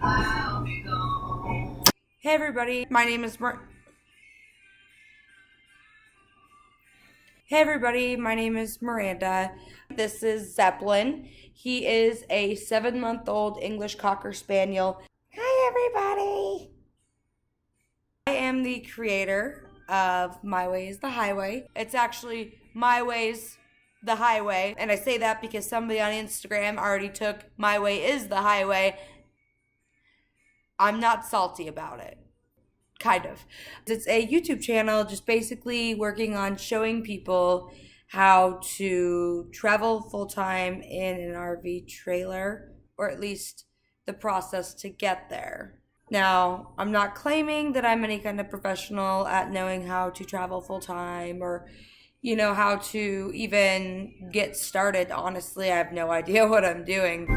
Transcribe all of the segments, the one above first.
Hey everybody, my name is Hey everybody, my name is Miranda. This is Zeppelin. He is a 7-month-old English Cocker Spaniel. Hi everybody! I am the creator of My Way is the Highway. It's actually My Way's the Highway, and I say that because somebody on Instagram already took My Way is the Highway. I'm not salty about it. Kind of. It's a YouTube channel just basically working on showing people how to travel full-time in an RV trailer, or at least the process to get there. Now, I'm not claiming that I'm any kind of professional at knowing how to travel full-time or, how to even get started. Honestly, I have no idea what I'm doing.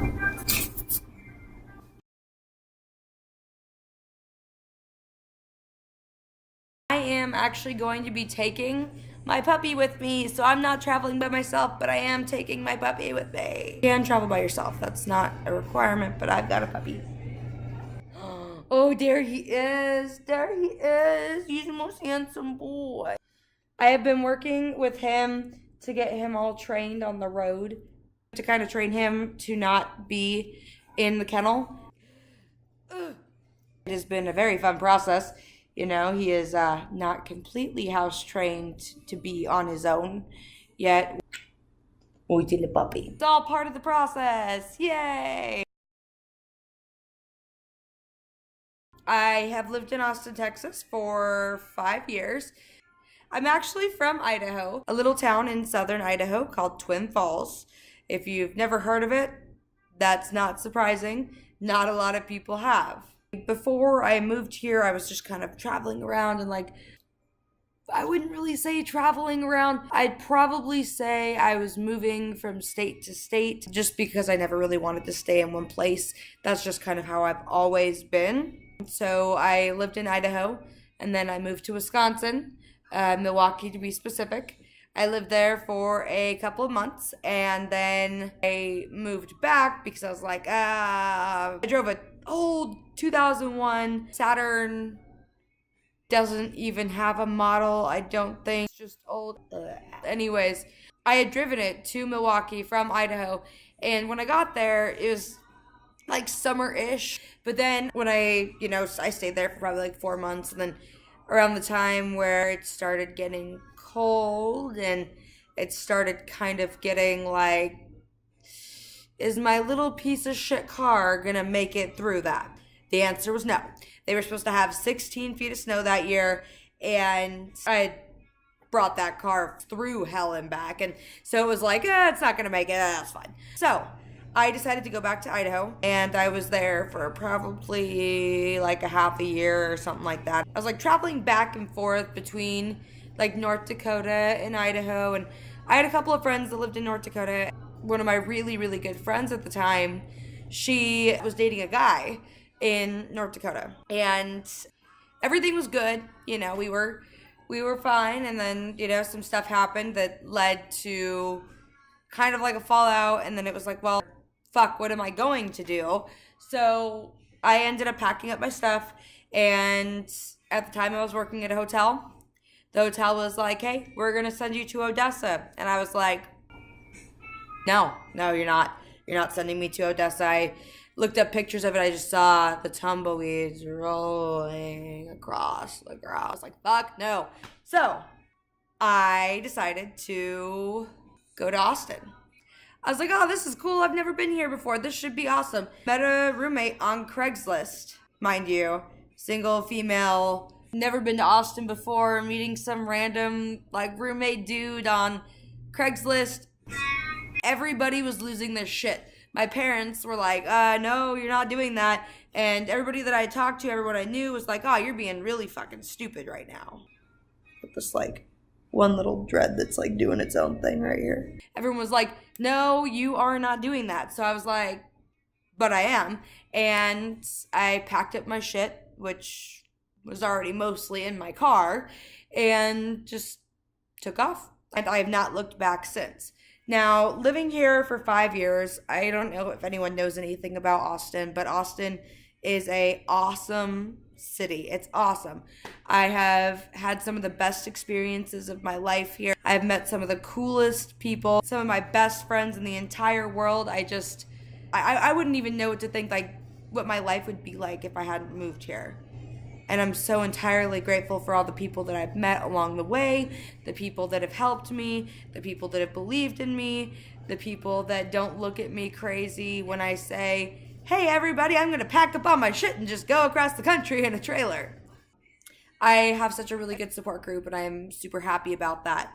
I am actually going to be taking my puppy with me, so I'm not traveling by myself, but I am taking my puppy with me. You can travel by yourself. That's not a requirement, but I've got a puppy. Oh, there he is. There he is. He's the most handsome boy. I have been working with him to get him all trained on the road, to kind of train him to not be in the kennel. It has been a very fun process. He is not completely house trained to be on his own yet. We did a puppy. It's all part of the process. Yay! I have lived in Austin, Texas for 5 years. I'm actually from Idaho, a little town in southern Idaho called Twin Falls. If you've never heard of it, that's not surprising. Not a lot of people have. Before I moved here, I was just kind of traveling around and I wouldn't really say traveling around. I'd probably say I was moving from state to state just because I never really wanted to stay in one place. That's just kind of how I've always been. So I lived in Idaho and then I moved to Wisconsin, Milwaukee to be specific. I lived there for a couple of months and then I moved back because I was like, I drove a old 2001 Saturn. Doesn't even have a model, I don't think. It's just old. Anyways, I had driven it to Milwaukee from Idaho, and when I got there, it was like summer-ish. But then when I stayed there for probably 4 months, and then around the time where it started getting cold and it started kind of getting is my little piece of shit car gonna make it through that? The answer was no. They were supposed to have 16 feet of snow that year, and I brought that car through hell and back, and so it was it's not gonna make it, that's fine. So I decided to go back to Idaho, and I was there for probably a half a year or something like that. I was traveling back and forth between North Dakota and Idaho, and I had a couple of friends that lived in North Dakota. One of my really, really good friends at the time, she was dating a guy in North Dakota, and everything was good. We were fine, and then some stuff happened that led to kind of a fallout, and then it was well, fuck, what am I going to do? So I ended up packing up my stuff, and at the time I was working at a hotel. The hotel was hey, we're gonna send you to Odessa, and I was like, no, you're not. You're not sending me to Odessa. I looked up pictures of it. I just saw the tumbleweeds rolling across the ground. I was like, fuck no. So I decided to go to Austin. I was like, oh, this is cool. I've never been here before. This should be awesome. Met a roommate on Craigslist, mind you. Single, female, never been to Austin before. Meeting some random roommate dude on Craigslist. Everybody was losing their shit. My parents were like, no, you're not doing that. And everybody that I talked to, everyone I knew was like, oh, you're being really fucking stupid right now. With this one little dread that's doing its own thing right here. Everyone was like, no, you are not doing that. So I was like, but I am. And I packed up my shit, which was already mostly in my car, and just took off. And I have not looked back since. Now, living here for 5 years, I don't know if anyone knows anything about Austin, but Austin is a awesome city. It's awesome. I have had some of the best experiences of my life here. I've met some of the coolest people, some of my best friends in the entire world. I wouldn't even know what to think, like what my life would be like if I hadn't moved here. And I'm so entirely grateful for all the people that I've met along the way, the people that have helped me, the people that have believed in me, the people that don't look at me crazy when I say, hey everybody, I'm gonna pack up all my shit and just go across the country in a trailer. I have such a really good support group and I'm super happy about that.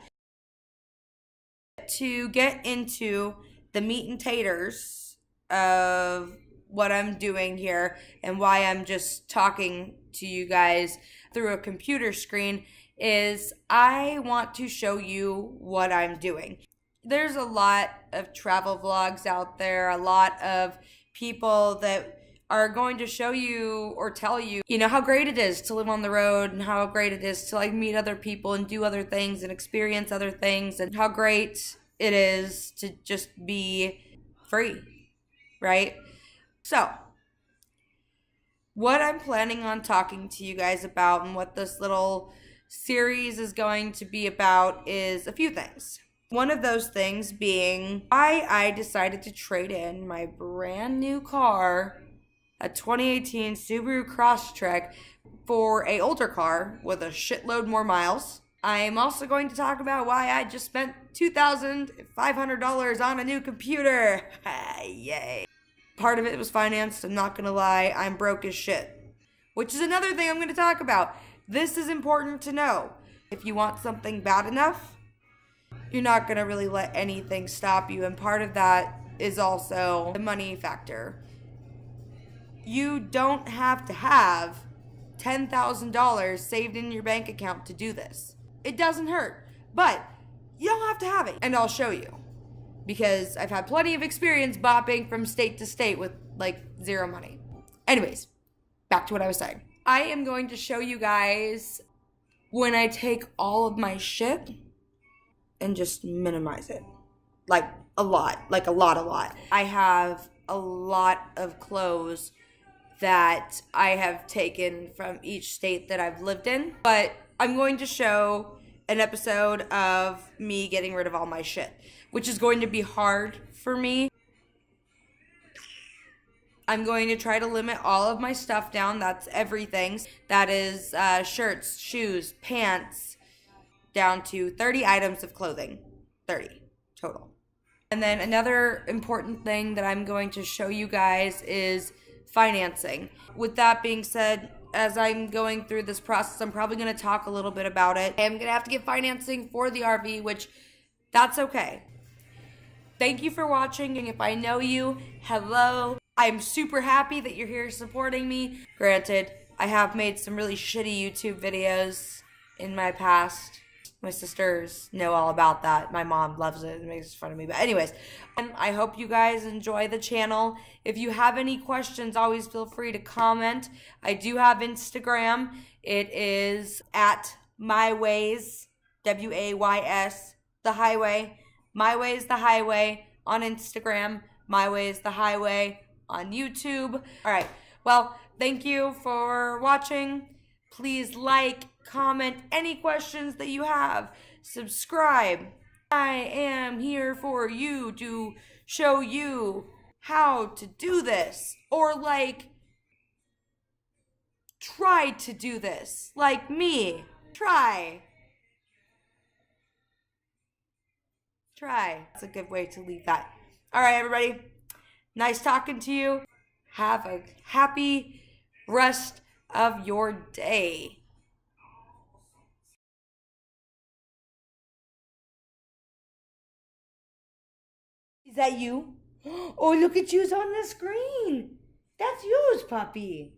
To get into the meat and taters of what I'm doing here and why I'm just talking to you guys through a computer screen is I want to show you what I'm doing. There's a lot of travel vlogs out there, a lot of people that are going to show you or tell you, how great it is to live on the road and how great it is to like meet other people and do other things and experience other things and how great it is to just be free, right? So, what I'm planning on talking to you guys about and what this little series is going to be about is a few things. One of those things being why I decided to trade in my brand new car, a 2018 Subaru Crosstrek, for an older car with a shitload more miles. I am also going to talk about why I just spent $2,500 on a new computer. Yay. Part of it was financed, I'm not gonna lie, I'm broke as shit. Which is another thing I'm gonna talk about. This is important to know. If you want something bad enough, you're not gonna really let anything stop you, and part of that is also the money factor. You don't have to have $10,000 saved in your bank account to do this. It doesn't hurt, but you don't have to have it, and I'll show you. Because I've had plenty of experience bopping from state to state with like zero money. Anyways, back to what I was saying. I am going to show you guys when I take all of my shit and just minimize it. Like a lot. I have a lot of clothes that I have taken from each state that I've lived in. But I'm going to show an episode of me getting rid of all my shit, which is going to be hard for me. I'm going to try to limit all of my stuff down. That's everything. That is shirts, shoes, pants, down to 30 items of clothing. 30 total. And then another important thing that I'm going to show you guys is financing. With that being said, as I'm going through this process, I'm probably going to talk a little bit about it. I'm going to have to get financing for the RV, which that's okay. Thank you for watching, and if I know you, hello. I'm super happy that you're here supporting me. Granted, I have made some really shitty YouTube videos in my past. My sisters know all about that. My mom loves it and makes fun of me. But anyways, I hope you guys enjoy the channel. If you have any questions, always feel free to comment. I do have Instagram. It is at MYWAYS, WAYS, the highway. MYWAYSTHEHIGHWAY on Instagram. MYWAYSTHEHIGHWay on YouTube. All right. Well, thank you for watching. Please like, comment any questions that you have. Subscribe. I am here for you to show you how to do this. Or try to do this. Like me. Try. That's a good way to leave that. All right, everybody. Nice talking to you. Have a happy rest of your day. Is that you? Oh, look at you's on the screen. That's yours, puppy.